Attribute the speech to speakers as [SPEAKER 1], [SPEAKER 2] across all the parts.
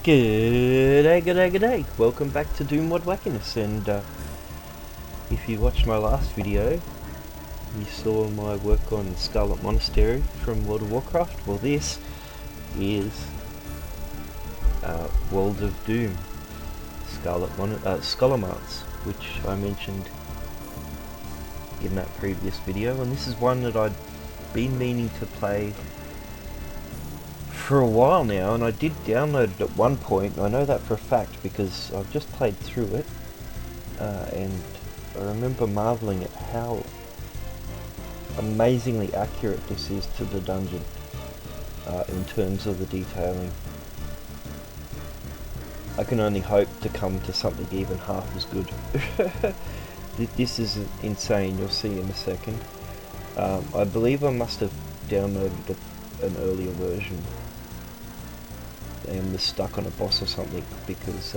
[SPEAKER 1] G'day. Welcome back to Doomworld Wackiness, and if you watched my last video, you saw my work on Scarlet Monastery from World of Warcraft. Well, this is World of Doom, Scholomance, which I mentioned in that previous video, and this is one that I'd been meaning to play for a while now, and I did download it at one point. I know that for a fact because I've just played through it, and I remember marveling at how amazingly accurate this is to the dungeon in terms of the detailing. I can only hope to come to something even half as good. This is insane, you'll see in a second. I believe I must have downloaded an earlier version and was stuck on a boss or something, because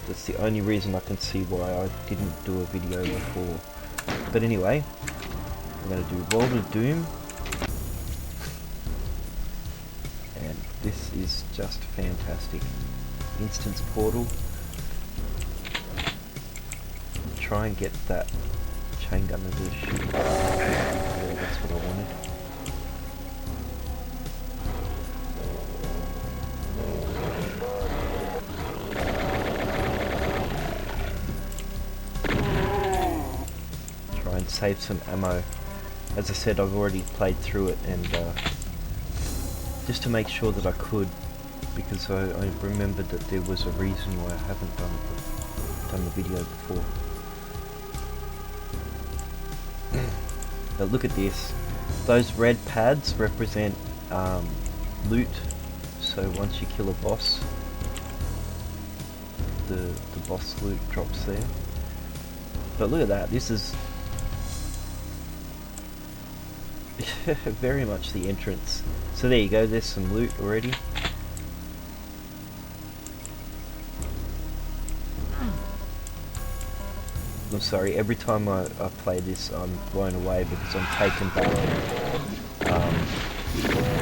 [SPEAKER 1] that's the only reason I can see why I didn't do a video before. But anyway, I'm going to do World of Doom, and this is just fantastic. Instance portal. Try and get that chain gun to do shit. Yeah, that's what I wanted. Save some ammo. As I said, I've already played through it, and just to make sure that I could, because I remembered that there was a reason why I haven't done the video before. But look at this. Those red pads represent loot. So once you kill a boss, the boss loot drops there. But look at that. This is very much the entrance. So there you go, there's some loot already. I'm sorry, every time I play this I'm blown away because I'm taken back.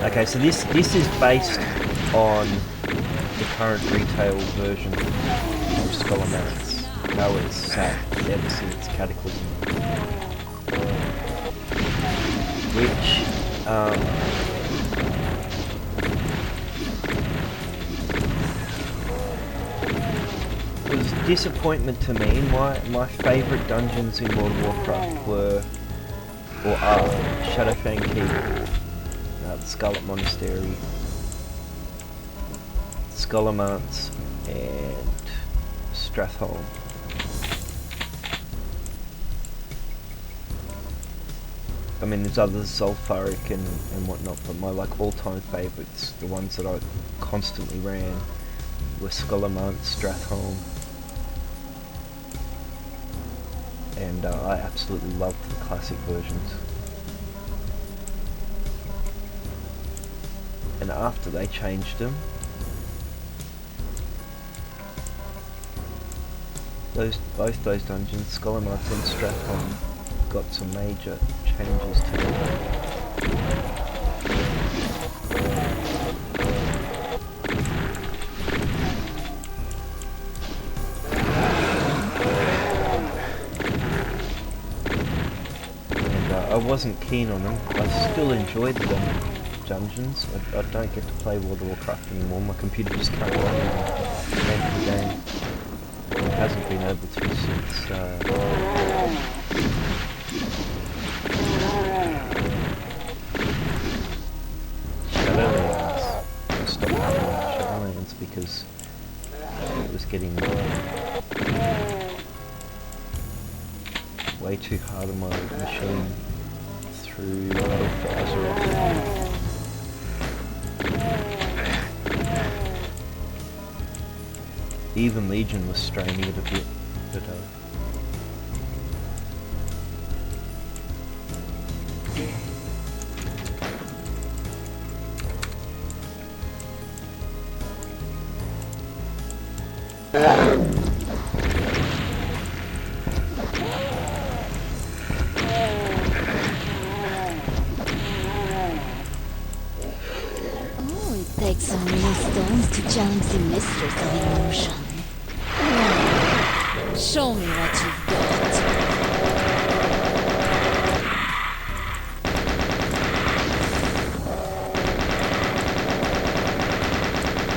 [SPEAKER 1] Okay, so this is based on the current retail version of Scholomance, how it's sat ever since Cataclysm. Which was a disappointment to me. My favourite dungeons in World of Warcraft were, or are, Shadowfang Keep, the Scarlet Monastery, Scholomance, and Stratholme. I mean, there's others, Zul'Farrak and whatnot, but my all-time favourites, the ones that I constantly ran, were Scholomance, Stratholme, and I absolutely loved the classic versions. And after they changed them, both those dungeons, Scholomance and Stratholme, got some major changes to them. And I wasn't keen on them. I still enjoyed the dungeons. I don't get to play World of Warcraft anymore. My computer just can't run the game. It hasn't been able to since Scholomance, because it was getting way too hard on my machine through Azeroth. Even Legion was straining it a bit, but
[SPEAKER 2] Takes only a stone stones to challenge the mistress of illusion. Show me what you've got.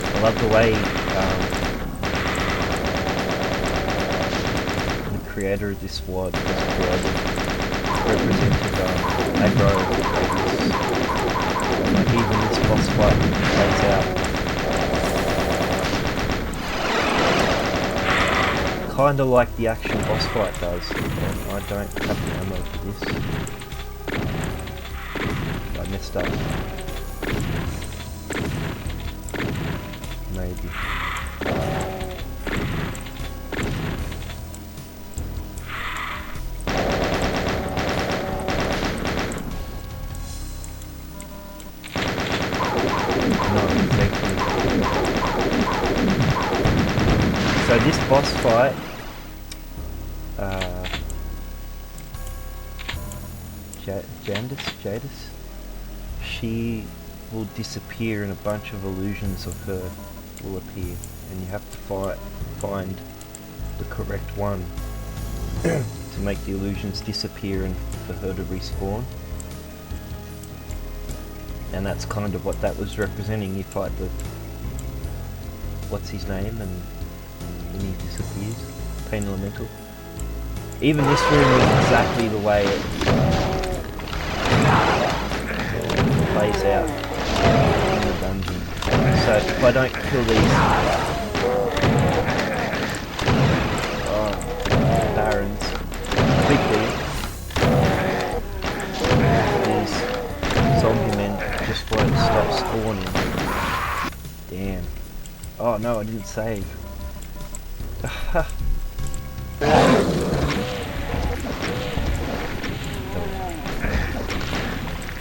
[SPEAKER 1] I love the way the creator of this WOD has represented aggro radius. Like even this boss fight plays out kinda like the actual boss fight does. I don't have the ammo for this. I messed up. Maybe. So this boss fight, Jadis, she will disappear and a bunch of illusions of her will appear, and you have to find the correct one to make the illusions disappear and for her to respawn. And that's kind of what that was representing. You fight the what's his name and he disappears. Pain Elemental. Even this room is exactly the way it plays out in the dungeon. So if I don't kill these barons quickly, these zombie men just won't stop spawning. Damn. Oh no, I didn't save.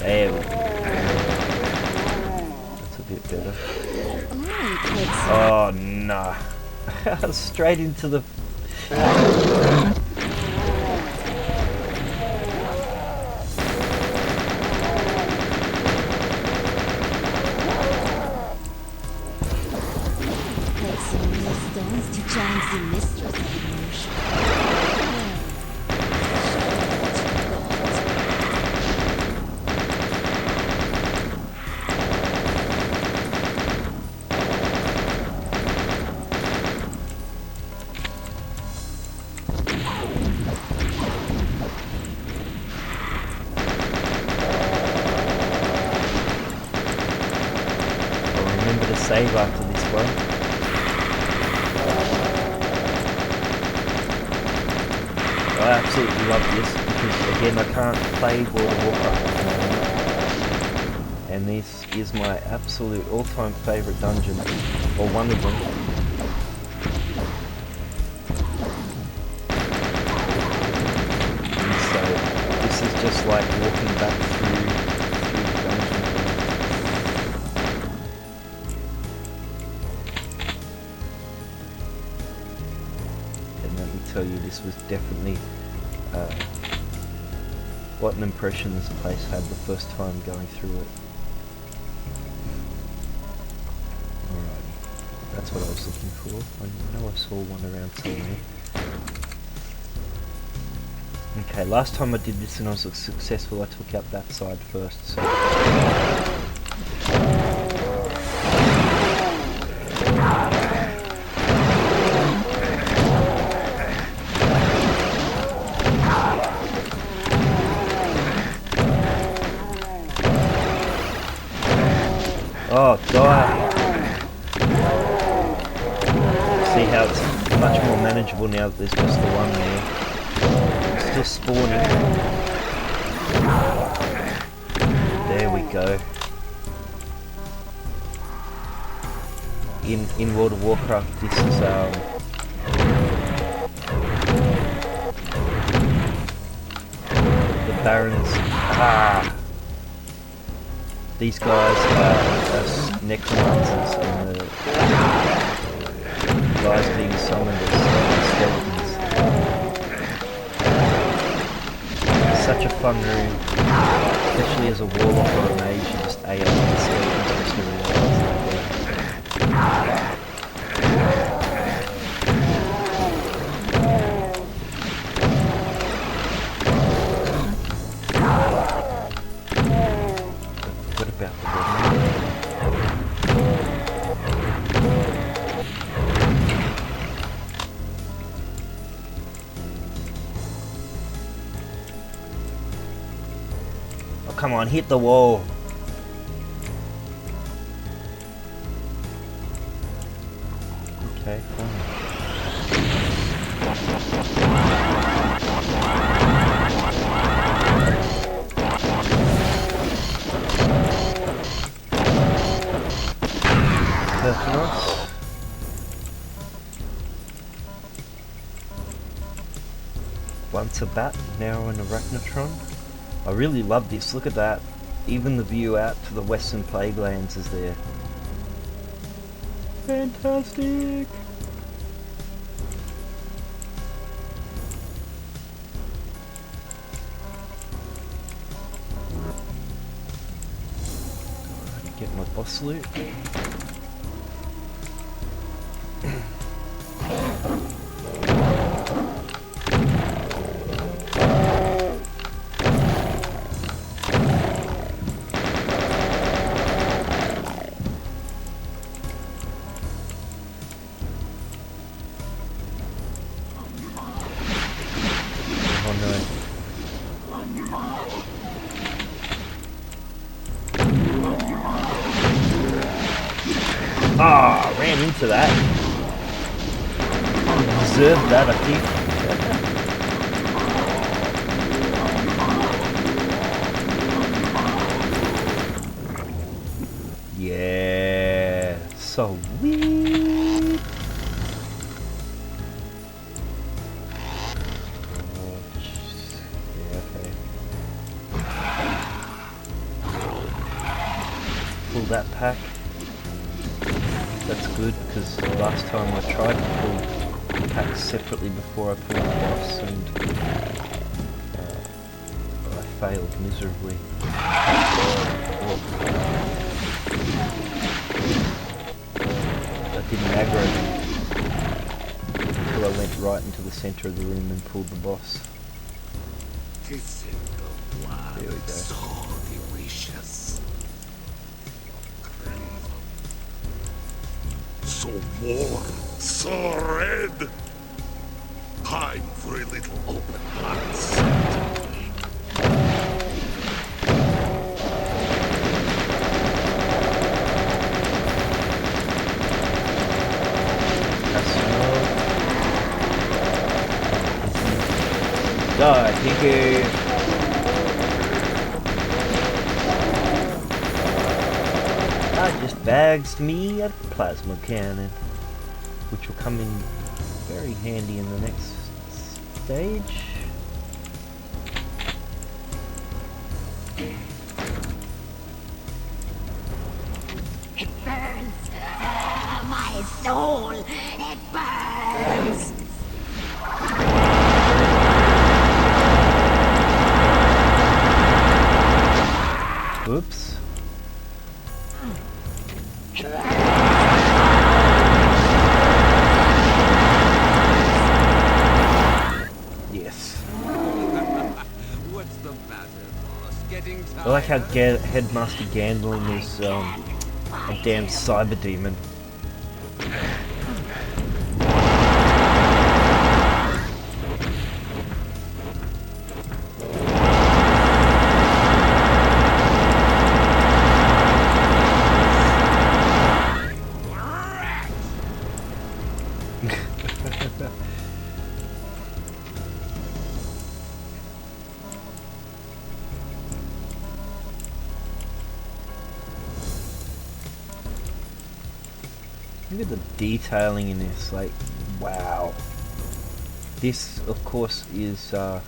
[SPEAKER 1] There we go. That's a bit better. Oh nah. Straight into the...
[SPEAKER 2] stones to challenge the mistress of illusion.
[SPEAKER 1] I'll remember to save after this one. I absolutely love this because again I can't play World of Warcraft at the moment, and this is my absolute all-time favourite dungeon, or one of them. And so this is just like walking back through the dungeon. And let me tell you, this was definitely what an impression this place had the first time going through it. Alrighty, that's what I was looking for. I know I saw one around somewhere. Okay, last time I did this and I was successful, I took out that side first, so... Oh, die! See how it's much more manageable now that there's just the one there. Still spawning. There we go. In World of Warcraft, this is the Barons. These guys are necromancers, and the guys being summoned as skeletons. It's such a fun room, especially as a warlock or a mage. You just AoE the skeletons just to realize that. come on, hit the wall. Okay, fine. That's nice. Once a bat, now an arachnotron. I really love this, look at that. Even the view out to the western plaguelands is there. Fantastic! Get my boss loot. Ah, ran into that. Deserved that, I think. Yeah, so weird. Yeah, okay. Pull that pack. That's good, because last time I tried to pull packs separately before I pulled the boss and I failed miserably. I didn't aggro them until I went right into the centre of the room and pulled the boss. There we go.
[SPEAKER 3] So delicious. So warm, so red. Time for a little open heart ceremony.
[SPEAKER 1] Die, Pinky! That just bags me a plasma cannon, which will come in very handy in the next stage.
[SPEAKER 2] It burns. My soul. It burns.
[SPEAKER 1] Oops. Yes.
[SPEAKER 4] What's the matter, boss? Getting tired?
[SPEAKER 1] I like how Headmaster Gandolin is a damn cyber demon. Look at the detailing in this, like, wow. This, of course, is the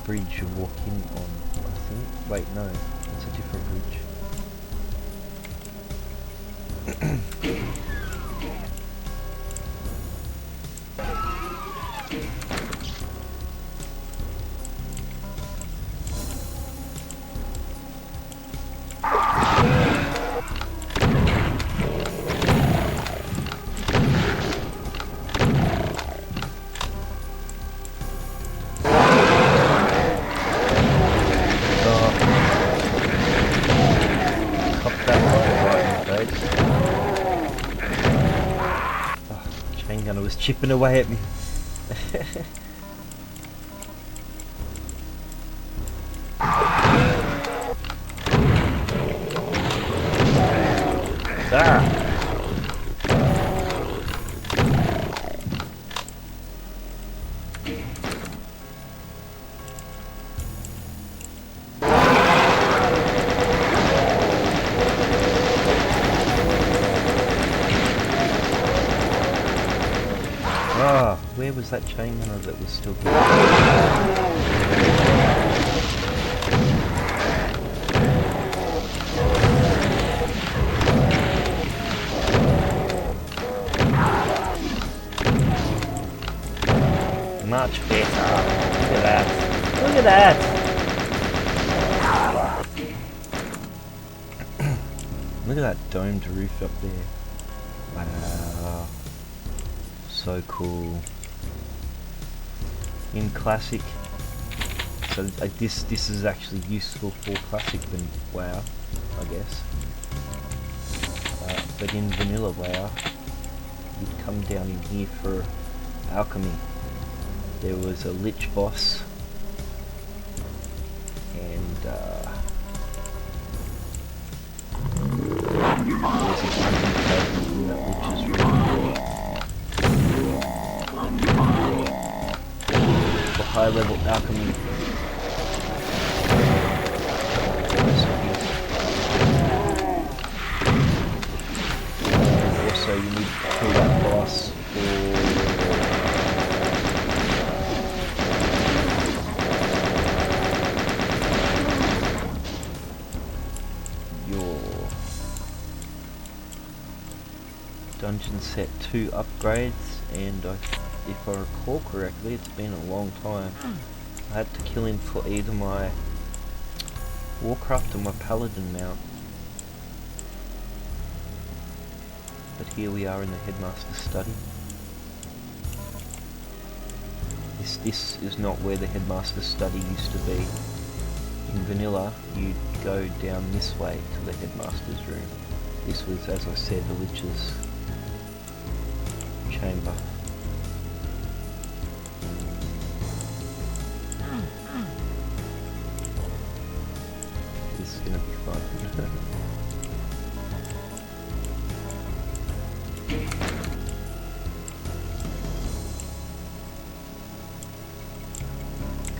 [SPEAKER 1] bridge you walk in on, I think. Wait, no, it's a different bridge. Chipping away at me. Ah! Ah, where was that chain runner that was still here? Much better. Look at that. Look at that. Look at that domed roof up there. Wow. So cool. In classic, so this is actually useful for classic than WoW, I guess. But in vanilla WoW, you'd come down in here for alchemy. There was a lich boss, and there's a hunting table in that lich's room for high level alchemy. And also you need to kill that boss for dungeon set 2 upgrades, and if I recall correctly, it's been a long time. I had to kill him for either my Warcraft or my Paladin mount. But here we are in the Headmaster's study. This is not where the Headmaster's study used to be. In vanilla, you'd go down this way to the Headmaster's room. This was, as I said, the Lich's chamber. This is gonna be fun.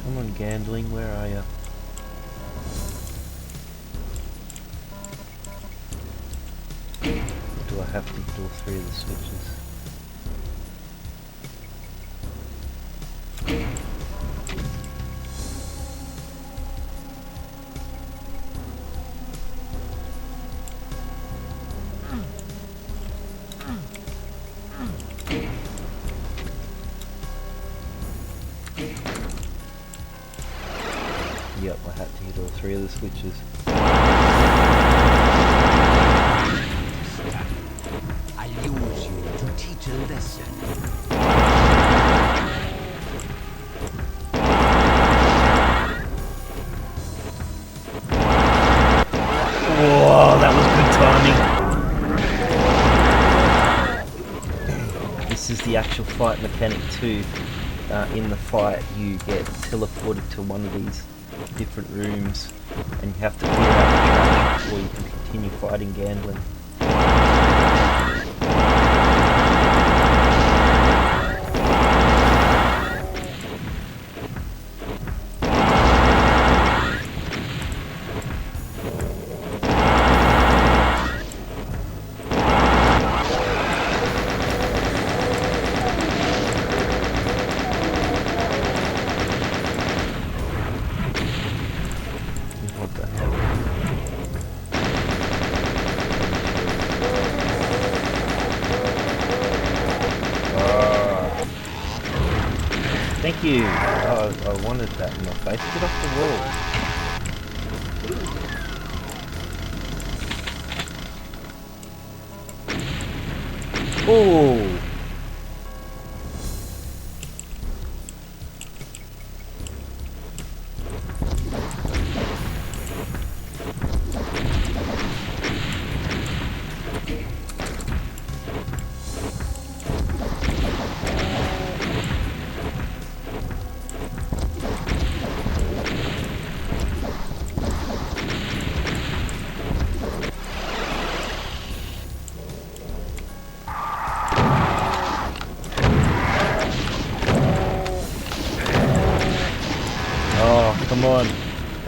[SPEAKER 1] Come on, Gandling, where are you? Or do I have to hit all 3 of the switches? Yep, I had to hit all 3 of the switches.
[SPEAKER 4] I'll use you to teach a lesson.
[SPEAKER 1] Whoa, that was good timing. This is the actual fight mechanic too. In the fight, you get teleported to one of these different rooms, and you have to clear out the trash before you can continue fighting Gandalf. What the hell? Thank you! Oh, I wanted that in my face. Get off the wall! Oh!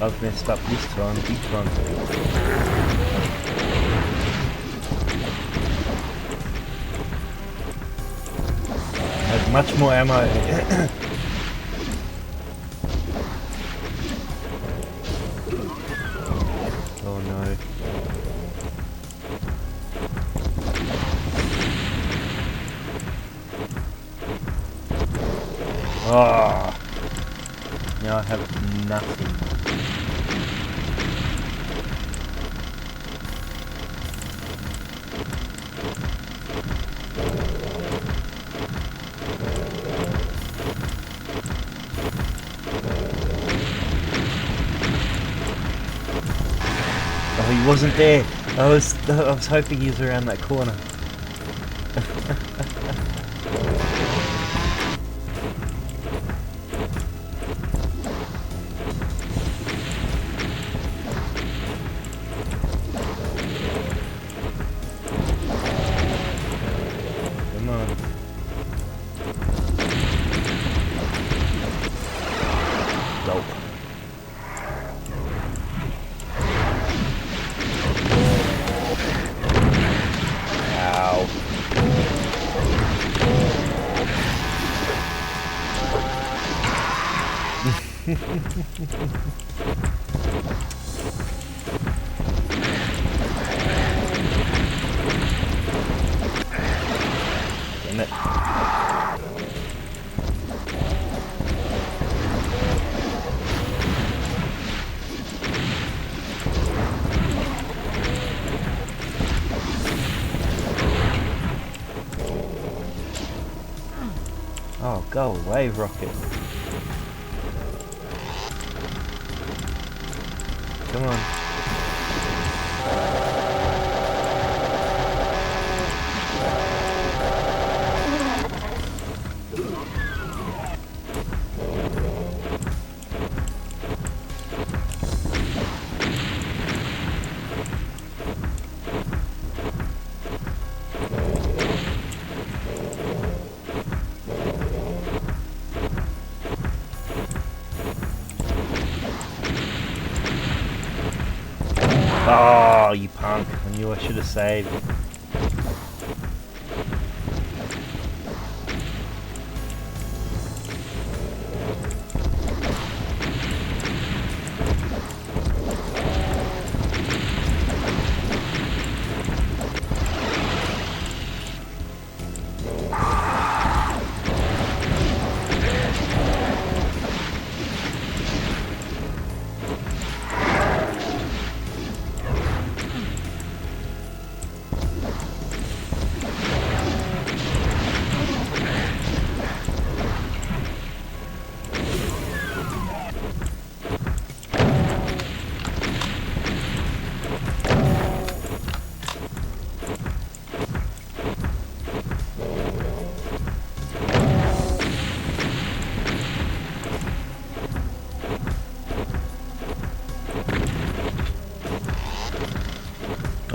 [SPEAKER 1] I've messed up this time, big time. Had much more ammo. Oh no. Oh. Now I have nothing. Oh, he wasn't there. I was hoping he was around that corner. Come on. Gulp. Ow. Damn it. Oh, go away, rocket. Come on. Oh, you punk. I knew I should have saved.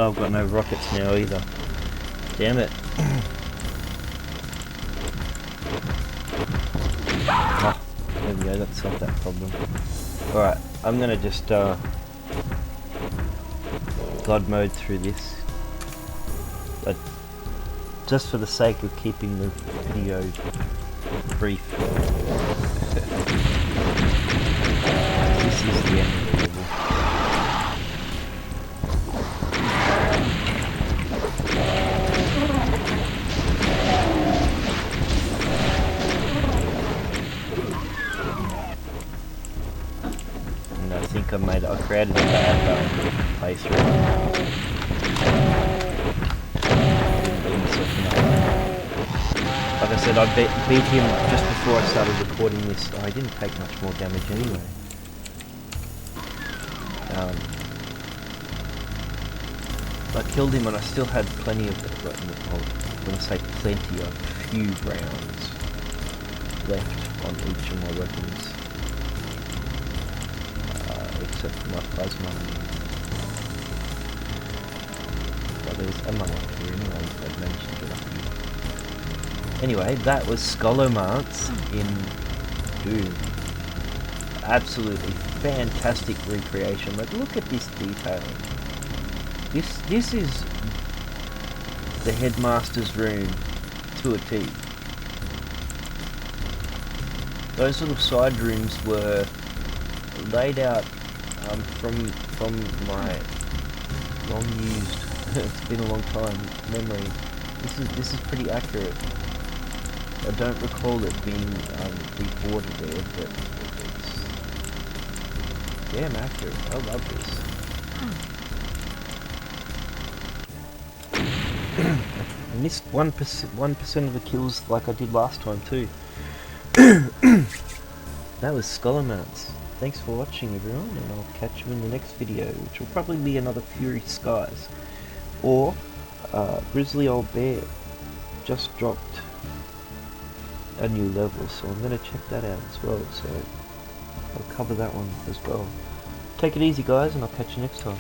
[SPEAKER 1] Oh, I've got no rockets now either. Damn it. Oh, there we go, that solved that problem. Alright, I'm gonna just God mode through this. Just for the sake of keeping the video brief. This is the end of the level. I created a bad playthrough. Like I said, I beat him just before I started recording this. Oh, I didn't take much more damage anyway. I killed him and I still had plenty of, when I say plenty, a few rounds left on each of my weapons. Except for my plasma. But there's ammo up here anyway, I've managed to get up here. Anyway, that was Scholomance in Doom. absolutely fantastic recreation. Like, look at this detailing. This is the headmaster's room to a T. Those little side rooms were laid out from my long used it's been a long time memory. This is pretty accurate. I don't recall it being reported there, but it's damn accurate. I love this. I missed 1% of the kills like I did last time too. That was Scholomance. Thanks for watching, everyone, and I'll catch you in the next video, which will probably be another Fury Skies. Or, Grizzly Old Bear just dropped a new level, so I'm going to check that out as well, so I'll cover that one as well. Take it easy, guys, and I'll catch you next time.